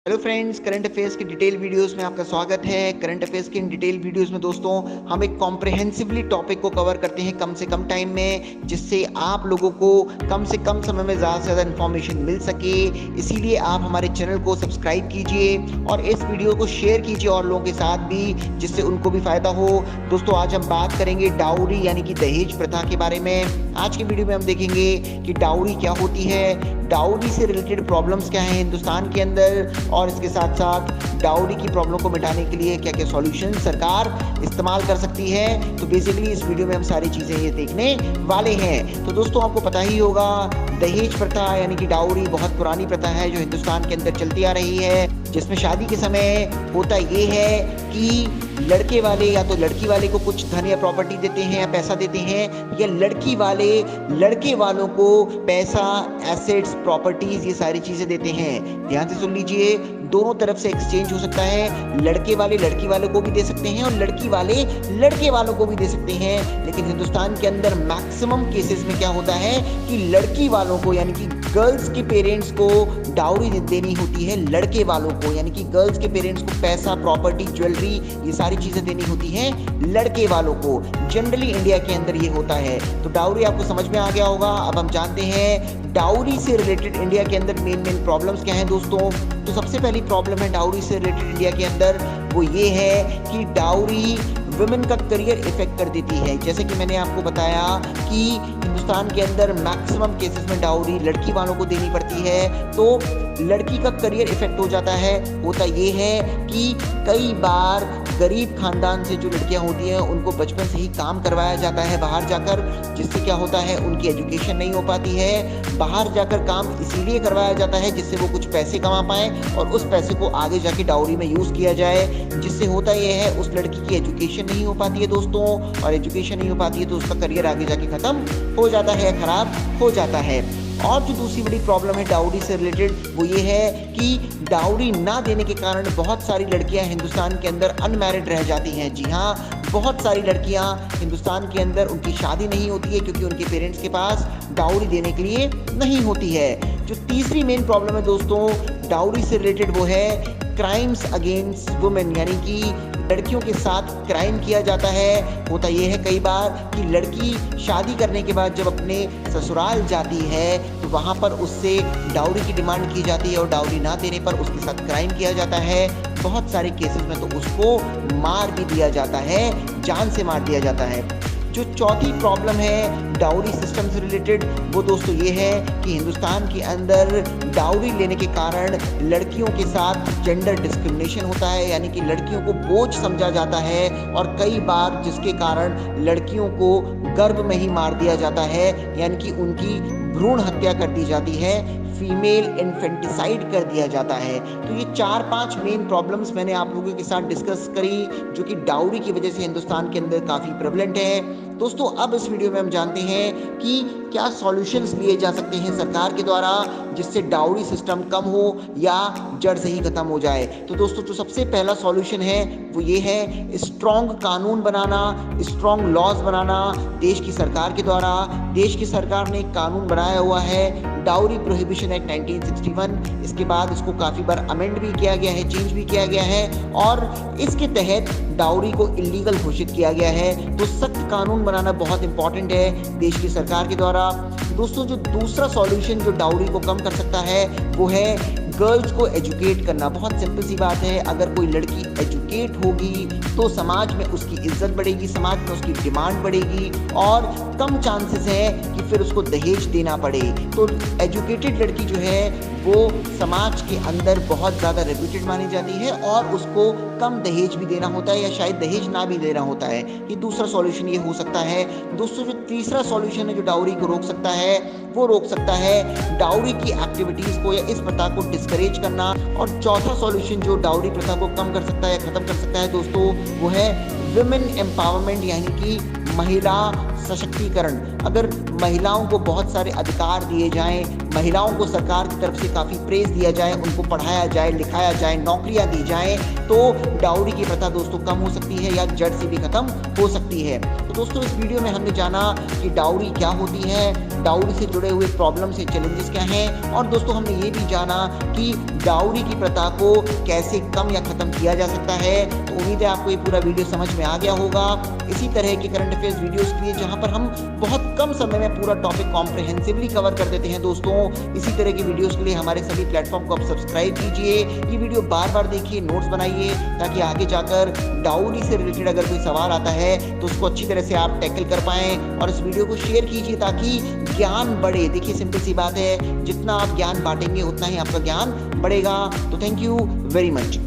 Hello friends, current affairs की detail videos में आपका स्वागत है। करंट अफेयर्स की इन डिटेल वीडियोस में दोस्तों हम एक कॉम्प्रिहेंसिवली टॉपिक को कवर करते हैं कम से कम टाइम में, जिससे आप लोगों को कम से कम समय में ज़्यादा से ज़्यादा इन्फॉर्मेशन मिल सके। इसीलिए आप हमारे चैनल को सब्सक्राइब कीजिए और इस वीडियो को शेयर कीजिए और लोगों के साथ भी, जिससे उनको भी फ़ायदा हो। दोस्तों आज हम बात करेंगे डाउरी यानी कि दहेज प्रथा के बारे में। आज की वीडियो में हम देखेंगे कि डाउरी क्या होती है, डाउरी से रिलेटेड प्रॉब्लम्स क्या हैं हिंदुस्तान के अंदर, और इसके साथ साथ डाउरी की प्रॉब्लम को मिटाने के लिए क्या क्या सॉल्यूशन सरकार इस्तेमाल कर सकती है। तो बेसिकली इस वीडियो में हम सारी चीज़ें ये देखने वाले हैं। तो दोस्तों आपको पता ही होगा, दहेज प्रथा यानी कि डाउरी बहुत पुरानी प्रथा है जो हिंदुस्तान के अंदर चलती आ रही है, जिसमें शादी के समय होता ये है कि लड़के वाले या तो लड़की वाले को कुछ धन या प्रॉपर्टी देते हैं या पैसा देते हैं, या लड़की वाले लड़के वालों को पैसा, एसेट्स, प्रॉपर्टीज, ये सारी चीज़ें देते हैं। ध्यान से सुन लीजिए, दोनों तरफ से एक्सचेंज हो सकता है। लड़के वाले लड़की वालों को भी दे सकते हैं और लड़की वाले लड़के वालों को भी दे सकते हैं। लेकिन हिंदुस्तान के अंदर मैक्सिमम केसेस में क्या होता है कि लड़की वालों को यानी कि गर्ल्स के पेरेंट्स को डाउरी देनी होती है, लड़के वालों को यानी कि गर्ल्स के पेरेंट्स को पैसा, प्रॉपर्टी, ज्वेलरी, ये सारी चीज़ें देनी होती हैं लड़के वालों को। जनरली इंडिया के अंदर ये होता है। तो डाउरी आपको समझ में आ गया होगा। अब हम जानते हैं डाउरी से रिलेटेड इंडिया के अंदर मेन प्रॉब्लम्स क्या हैं दोस्तों। तो सबसे पहली प्रॉब्लम है डाउरी से रिलेटेड इंडिया के अंदर, वो ये है कि डाउरी वुमेन का करियर इफेक्ट कर देती है। जैसे कि मैंने आपको बताया कि हिंदुस्तान के अंदर मैक्सिमम केसेस में डाउरी लड़की वालों को देनी पड़ती है, तो लड़की का करियर इफेक्ट हो जाता है। होता ये है कि कई बार गरीब खानदान से जो लड़कियां होती हैं उनको बचपन से ही काम करवाया जाता है बाहर जाकर, जिससे क्या होता है उनकी एजुकेशन नहीं हो पाती है। बाहर जाकर काम इसीलिए करवाया जाता है जिससे वो कुछ पैसे कमा पाएँ और उस पैसे को आगे जाके डाउरी में यूज़ किया जाए। जिससे होता ये है उस लड़की की एजुकेशन नहीं हो पाती है दोस्तों, और एजुकेशन नहीं हो पाती है तो उसका करियर आगे जाके ख़त्म हो जाता है, ख़राब हो जाता है। और जो दूसरी बड़ी प्रॉब्लम है डाउरी से रिलेटेड, वो ये है कि डाउरी ना देने के कारण बहुत सारी लड़कियां हिंदुस्तान के अंदर अनमैरिड रह जाती हैं। जी हाँ, बहुत सारी लड़कियां हिंदुस्तान के अंदर उनकी शादी नहीं होती है क्योंकि उनके पेरेंट्स के पास डाउरी देने के लिए नहीं होती है। जो तीसरी मेन प्रॉब्लम है दोस्तों डाउरी से रिलेटेड, वो है क्राइम्स अगेंस्ट वुमेन, यानी कि लड़कियों के साथ क्राइम किया जाता है। होता यह है कई बार कि लड़की शादी करने के बाद जब अपने ससुराल जाती है तो वहाँ पर उससे डाउरी की डिमांड की जाती है और डाउरी ना देने पर उसके साथ क्राइम किया जाता है। बहुत सारे केसेस में तो उसको मार भी दिया जाता है, जान से मार दिया जाता है। जो चौथी प्रॉब्लम है डाउरी सिस्टम से रिलेटेड, वो दोस्तों ये है कि हिंदुस्तान के अंदर डाउरी लेने के कारण लड़कियों के साथ जेंडर डिस्क्रिमिनेशन होता है, यानी कि लड़कियों को बोझ समझा जाता है और कई बार जिसके कारण लड़कियों को गर्भ में ही मार दिया जाता है, यानी कि उनकी भ्रूण हत्या कर दी जाती है, फीमेल इन्फेंटिसाइड कर दिया जाता है। तो ये 4-5 मेन प्रॉब्लम्स मैंने आप लोगों के साथ डिस्कस करी जो कि डाउरी की वजह से हिंदुस्तान के अंदर काफ़ी प्रेवलेंट है। दोस्तों अब इस वीडियो में हम जानते हैं कि क्या सॉल्यूशंस लिए जा सकते हैं सरकार के द्वारा जिससे डाउरी सिस्टम कम हो या जड़ से ही खत्म हो जाए। तो दोस्तों जो सबसे पहला सॉल्यूशन है वो ये है स्ट्रॉन्ग कानून बनाना, स्ट्रॉन्ग लॉज बनाना देश की सरकार के द्वारा। देश की सरकार ने एक कानून बनाया हुआ है डाउरी प्रोहिबिशन एक्ट 1961। इसके बाद इसको काफ़ी बार अमेंड भी किया गया है, चेंज भी किया गया है और इसके तहत डाउरी को इलीगल घोषित किया गया है। तो सख्त कानून बनाना बहुत इंपॉर्टेंट है देश की सरकार के द्वारा। दोस्तों जो दूसरा सॉल्यूशन जो डाउरी को कम कर सकता है वो है गर्ल्स को एजुकेट करना। बहुत सिंपल सी बात है, अगर कोई लड़की एजुकेट होगी तो समाज में उसकी इज्जत बढ़ेगी, समाज में उसकी डिमांड बढ़ेगी और कम चांसेस है कि फिर उसको दहेज देना पड़े। तो एजुकेटेड लड़की जो है वो समाज के अंदर बहुत ज़्यादा रेप्यूटेड मानी जाती है और उसको कम दहेज भी देना होता है या शायद दहेज ना भी देना होता है। ये दूसरा सॉल्यूशन ये हो सकता है। दोस्तों जो तीसरा सॉल्यूशन है जो डाउरी को रोक सकता है वो रोक सकता है डाउरी की एक्टिविटीज़ को या इस प्रथा को डिस्करेज करना। और चौथा सॉल्यूशन जो डाउरी प्रथा को कम कर सकता है या ख़त्म कर सकता है दोस्तों वो है विमेन एम्पावरमेंट, यानी कि महिला सशक्तिकरण, अगर महिलाओं को बहुत सारे अधिकार दिए जाएं, महिलाओं को सरकार की तरफ से काफ़ी प्रेज दिया जाए, उनको पढ़ाया जाए, लिखाया जाए, नौकरियां दी जाएं, तो डाउरी की प्रथा दोस्तों कम हो सकती है या जड़ से भी खत्म हो सकती है। तो दोस्तों इस वीडियो में हमने जाना कि डाउरी क्या होती है, डाउरी से जुड़े हुए प्रॉब्लम से चैलेंजेस क्या हैं, और दोस्तों हमने ये भी जाना कि डाउरी की प्रथा को कैसे कम या खत्म किया जा सकता है। तो उम्मीद है आपको ये पूरा वीडियो समझ में आ गया होगा। इसी तरह के करंट अफेयर्स वीडियोस के लिए जहां पर हम बहुत कम समय में पूरा टॉपिक कॉम्प्रिहेंसिवली कवर कर देते हैं दोस्तों, इसी तरह की वीडियोस के लिए हमारे सभी प्लेटफॉर्म को आप सब्सक्राइब कीजिए, ये वीडियो बार बार देखिए, नोट्स बनाइए, ताकि आगे जाकर डाउरी से रिलेटेड अगर कोई सवाल आता है तो उसको अच्छी तरह से आप टैकल कर पाएं। और इस वीडियो को शेयर कीजिए ताकि ज्ञान बढ़े। देखिए सिंपल सी बात है, जितना आप ज्ञान बांटेंगे उतना ही आपका ज्ञान बढ़ेगा। तो थैंक यू वेरी मच।